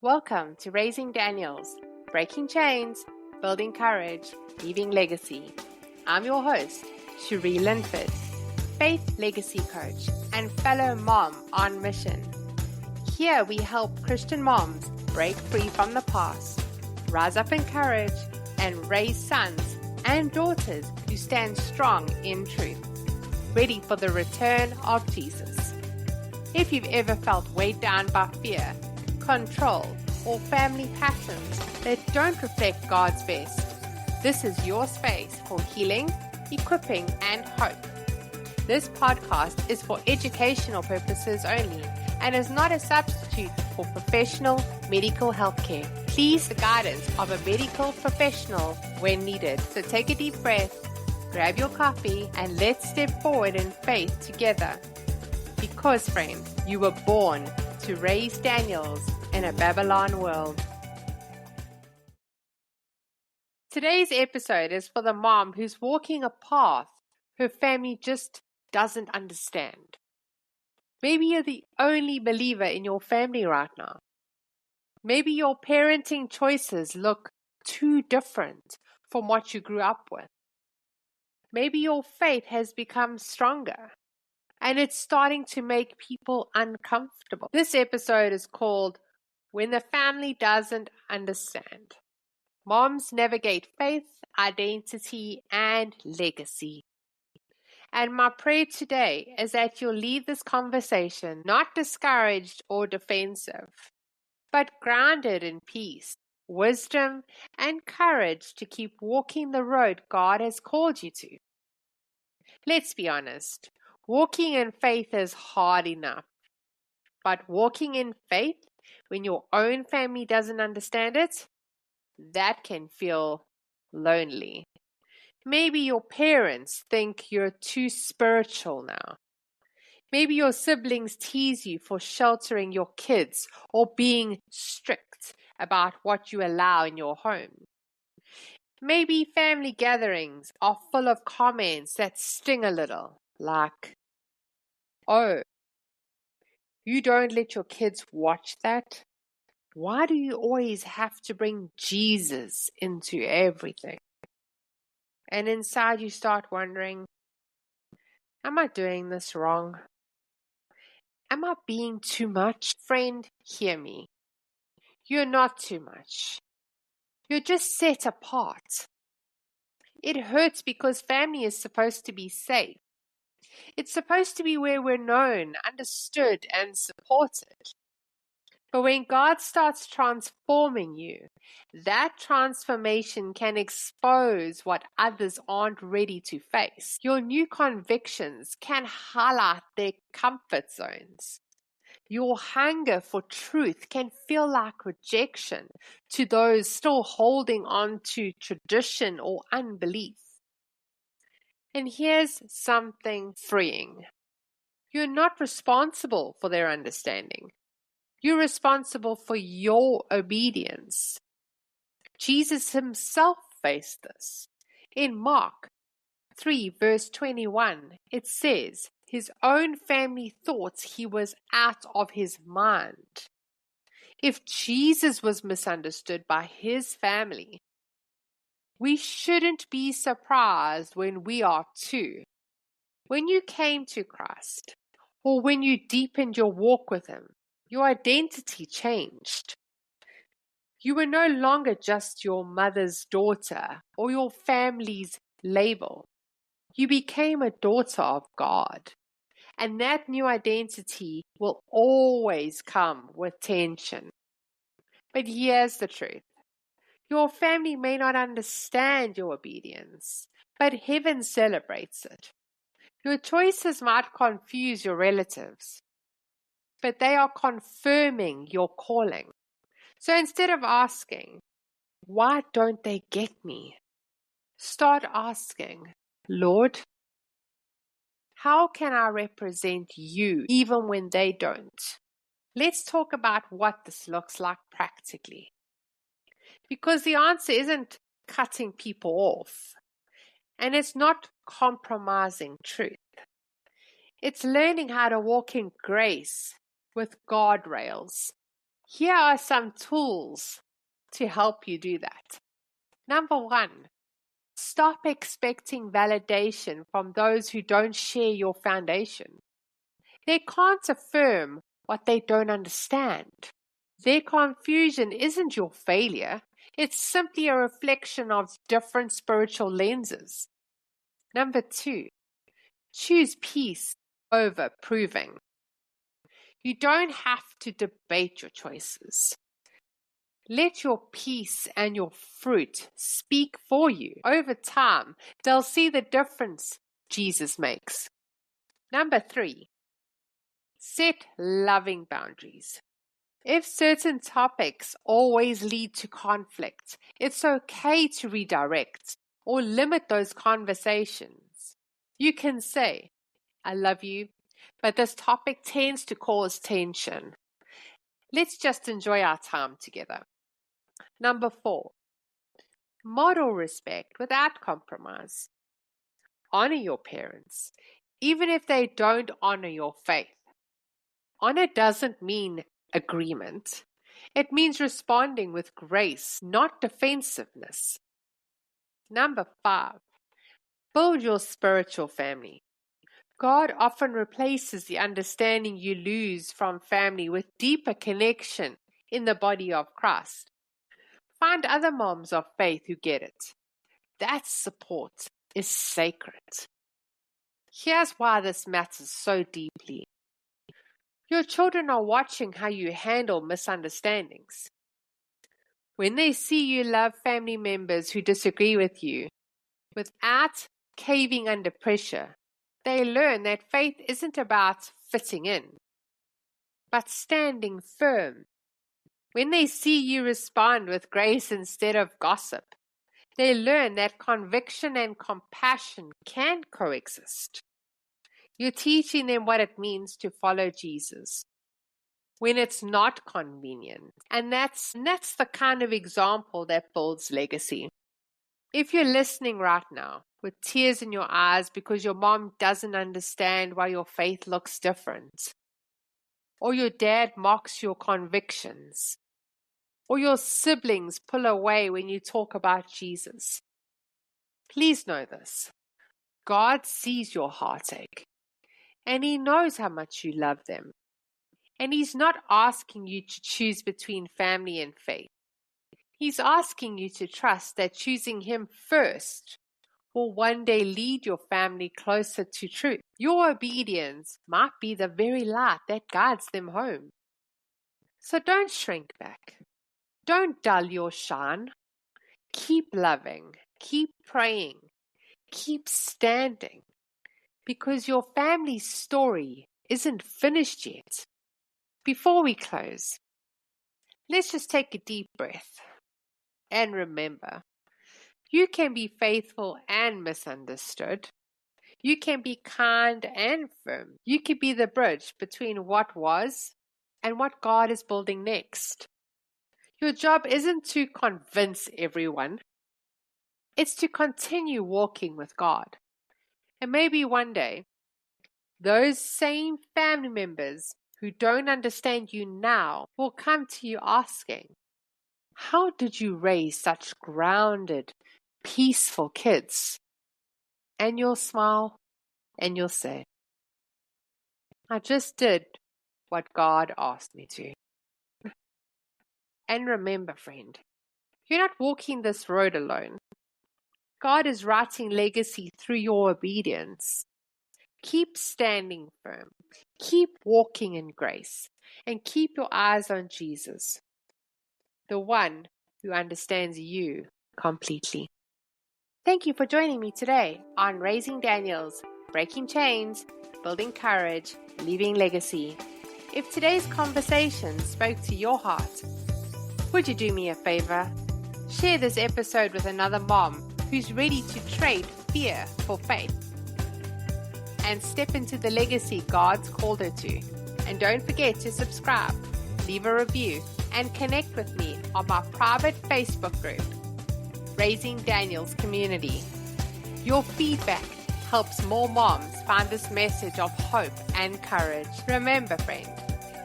Welcome to Raising Daniels, Breaking Chains, Building Courage, Leaving Legacy. I'm your host, Cherie Linford, faith legacy coach and fellow mom on mission. Here we help Christian moms break free from the past, rise up in courage, and raise sons and daughters who stand strong in truth, ready for the return of Jesus. If you've ever felt weighed down by fear, control, or family patterns that don't reflect God's best, this is your space for healing, equipping, and hope. This podcast is for educational purposes only and is not a substitute for professional medical health care. Please the guidance of a medical professional when needed. So take a deep breath, grab your coffee, and let's step forward in faith together. Because, friend, you were born to raise Daniels in a Babylon world. Today's episode is for the mom who's walking a path her family just doesn't understand. Maybe you're the only believer in your family right now. Maybe your parenting choices look too different from what you grew up with. Maybe your faith has become stronger and it's starting to make people uncomfortable. This episode is called When the Family Doesn't Understand. Moms navigate faith, identity, and legacy. And my prayer today is that you'll leave this conversation not discouraged or defensive, but grounded in peace, wisdom, and courage to keep walking the road God has called you to. Let's be honest, walking in faith is hard enough. But walking in faith when your own family doesn't understand it, that can feel lonely. Maybe your parents think you're too spiritual now. Maybe your siblings tease you for sheltering your kids or being strict about what you allow in your home. Maybe family gatherings are full of comments that sting a little, like, "Oh, you don't let your kids watch that? Why do you always have to bring Jesus into everything?" And inside you start wondering, am I doing this wrong? Am I being too much? Friend, hear me. You're not too much. You're just set apart. It hurts because family is supposed to be safe. It's supposed to be where we're known, understood, and supported. But when God starts transforming you, that transformation can expose what others aren't ready to face. Your new convictions can highlight their comfort zones. Your hunger for truth can feel like rejection to those still holding on to tradition or unbelief. And here's something freeing. You're not responsible for their understanding. You're responsible for your obedience. Jesus himself faced this. In Mark 3 verse 21, it says, his own family thought he was out of his mind. If Jesus was misunderstood by his family, we shouldn't be surprised when we are too. When you came to Christ, or when you deepened your walk with him, your identity changed. You were no longer just your mother's daughter or your family's label. You became a daughter of God. And that new identity will always come with tension. But here's the truth. Your family may not understand your obedience, but heaven celebrates it. Your choices might confuse your relatives, but they are confirming your calling. So instead of asking, why don't they get me? Start asking, Lord, how can I represent you even when they don't? Let's talk about what this looks like practically. Because the answer isn't cutting people off, and it's not compromising truth. It's learning how to walk in grace with guardrails. Here are some tools to help you do that. Number 1, stop expecting validation from those who don't share your foundation. They can't affirm what they don't understand. Their confusion isn't your failure. It's simply a reflection of different spiritual lenses. Number 2, choose peace over proving. You don't have to debate your choices. Let your peace and your fruit speak for you. Over time, they'll see the difference Jesus makes. Number 3, set loving boundaries. If certain topics always lead to conflict, it's okay to redirect or limit those conversations. You can say, I love you, but this topic tends to cause tension. Let's just enjoy our time together. Number 4, model respect without compromise. Honor your parents, even if they don't honor your faith. Honor doesn't mean agreement. It means responding with grace, not defensiveness. Number 5, build your spiritual family. God often replaces the understanding you lose from family with deeper connection in the body of Christ. Find other moms of faith who get it. That support is sacred. Here's why this matters so deeply. Your children are watching how you handle misunderstandings. When they see you love family members who disagree with you without caving under pressure, they learn that faith isn't about fitting in, but standing firm. When they see you respond with grace instead of gossip, they learn that conviction and compassion can coexist. You're teaching them what it means to follow Jesus when it's not convenient. And that's the kind of example that builds legacy. If you're listening right now with tears in your eyes because your mom doesn't understand why your faith looks different, or your dad mocks your convictions, or your siblings pull away when you talk about Jesus, please know this. God sees your heartache. And He knows how much you love them. And He's not asking you to choose between family and faith. He's asking you to trust that choosing Him first will one day lead your family closer to truth. Your obedience might be the very light that guides them home. So don't shrink back. Don't dull your shine. Keep loving. Keep praying. Keep standing. Because your family's story isn't finished yet. Before we close, let's just take a deep breath and remember, you can be faithful and misunderstood. You can be kind and firm. You can be the bridge between what was and what God is building next. Your job isn't to convince everyone. It's to continue walking with God. And maybe one day, those same family members who don't understand you now will come to you asking, how did you raise such grounded, peaceful kids? And you'll smile and you'll say, I just did what God asked me to. And remember, friend, you're not walking this road alone. God is writing legacy through your obedience. Keep standing firm. Keep walking in grace. And keep your eyes on Jesus, the one who understands you completely. Thank you for joining me today on Raising Daniels, Breaking Chains, Building Courage, Leaving Legacy. If today's conversation spoke to your heart, would you do me a favor? Share this episode with another mom who's ready to trade fear for faith and step into the legacy God's called her to. And don't forget to subscribe, leave a review, and connect with me on my private Facebook group, Raising Daniels Community. Your feedback helps more moms find this message of hope and courage. Remember, friend,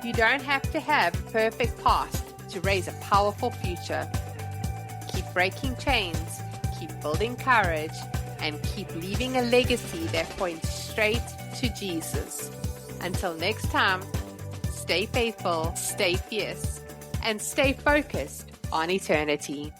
You don't have to have a perfect past to raise a powerful future. Keep breaking chains, keep building courage, and keep leaving a legacy that points straight to Jesus. Until next time, stay faithful, stay fierce, and stay focused on eternity.